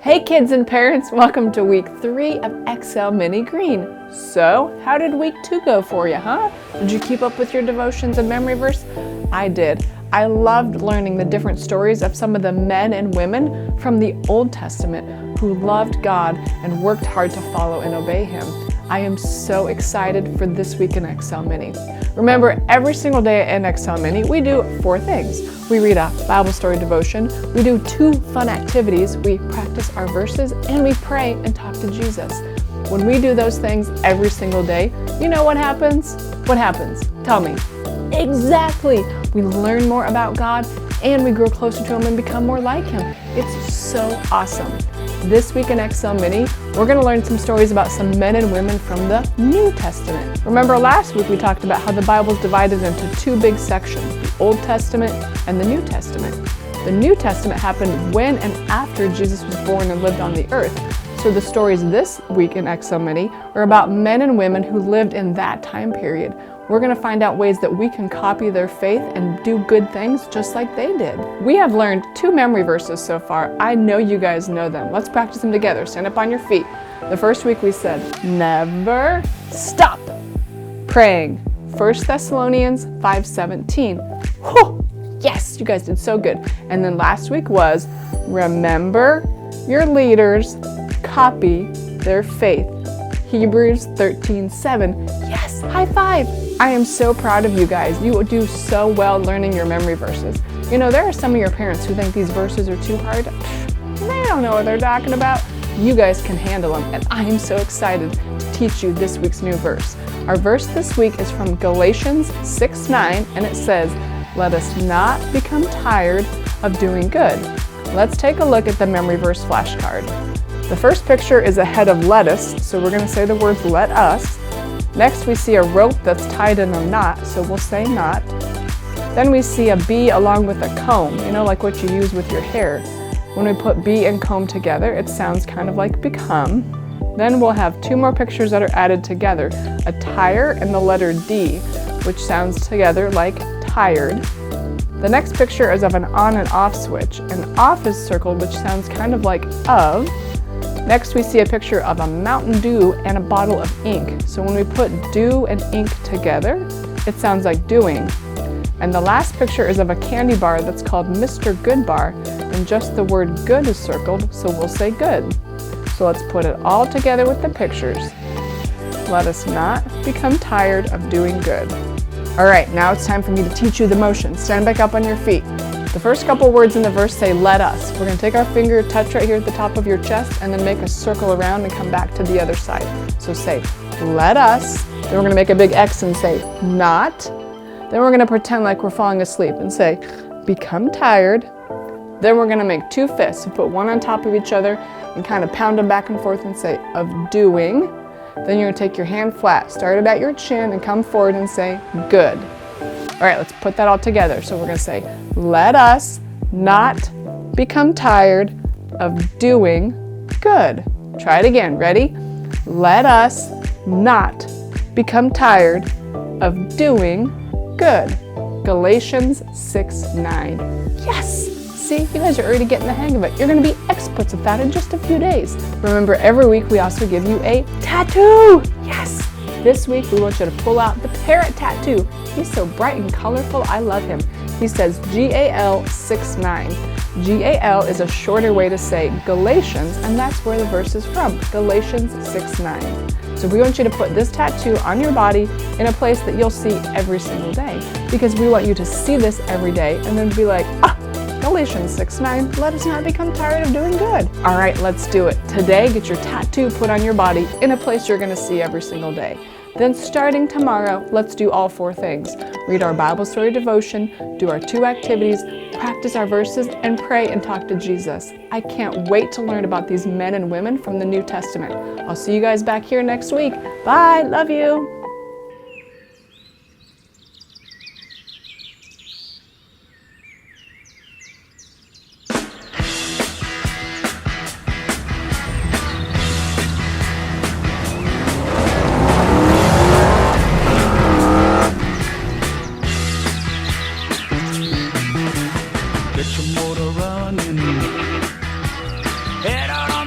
Hey kids and parents, welcome to week 3 of Excel Mini Green. So, how did week 2 go for you, huh? Did you keep up with your devotions and memory verse? I did. I loved learning the different stories of some of the men and women from the Old Testament who loved God and worked hard to follow and obey Him. I am so excited for this week in Excel Mini. Remember, every single day in Excel Mini, we do 4 things. We read a Bible story devotion, we do 2 fun activities, we practice our verses, and we pray and talk to Jesus. When we do those things every single day, you know what happens? What happens? Tell me. Exactly! We learn more about God, and we grow closer to Him and become more like Him. It's so awesome. This week in Excel Mini, we're going to learn some stories about some men and women from the New Testament. Remember last week we talked about how the Bible is divided into 2 big sections, the Old Testament and the New Testament. The New Testament happened when and after Jesus was born and lived on the earth. So the stories this week in Excel Mini are about men and women who lived in that time period. We're going to find out ways that we can copy their faith and do good things just like they did. We have learned 2 memory verses so far. I know you guys know them. Let's practice them together. Stand up on your feet. The first week we said, never stop praying. 1 Thessalonians 5:17. Whew, yes, you guys did so good. And then last week was, remember your leaders, copy their faith. Hebrews 13:7. Yes, high five. I am so proud of you guys. You do so well learning your memory verses. You know, there are some of your parents who think these verses are too hard. They don't know what they're talking about. You guys can handle them, and I am so excited to teach you this week's new verse. Our verse this week is from Galatians 6:9, and it says, let us not become tired of doing good. Let's take a look at the memory verse flashcard. The first picture is a head of lettuce, so we're going to say the words let us. Next we see a rope that's tied in a knot, so we'll say knot. Then we see a bee along with a comb, you know, like what you use with your hair. When we put bee and comb together, it sounds kind of like become. Then we'll have 2 more pictures that are added together, a tire and the letter D, which sounds together like tired. The next picture is of an on and off switch. An off is circled, which sounds kind of like of. Next we see a picture of a Mountain Dew and a bottle of ink. So when we put dew and ink together, it sounds like doing. And the last picture is of a candy bar that's called Mr. Good Bar, and just the word good is circled, so we'll say good. So let's put it all together with the pictures. Let us not become tired of doing good. All right, now it's time for me to teach you the motion. Stand back up on your feet. The first couple words in the verse say, let us. We're going to take our finger, touch right here at the top of your chest, and then make a circle around and come back to the other side. So say, let us. Then we're going to make a big X and say, not. Then we're going to pretend like we're falling asleep and say, become tired. Then we're going to make 2 fists and put one on top of each other and kind of pound them back and forth and say, of doing. Then you're going to take your hand flat, start it at your chin, and come forward and say, good. All right, let's put that all together. So we're going to say, let us not become tired of doing good. Try it again. Ready? Let us not become tired of doing good. Galatians 6:9. Yes! See, you guys are already getting the hang of it. You're going to be experts at that in just a few days. Remember, every week we also give you a tattoo. Yes! This week we want you to pull out the parrot tattoo. He's so bright and colorful, I love him. He says GAL 6:9. GAL is a shorter way to say Galatians, and that's where the verse is from, Galatians 6:9. So we want you to put this tattoo on your body in a place that you'll see every single day, because we want you to see this every day and then be like, Galatians 6:9, let us not become tired of doing good. All right, let's do it. Today, get your tattoo put on your body in a place you're going to see every single day. Then starting tomorrow, let's do all 4 things. Read our Bible story devotion, do our 2 activities, practice our verses, and pray and talk to Jesus. I can't wait to learn about these men and women from the New Testament. I'll see you guys back here next week. Bye, love you. Get your motor running. Head on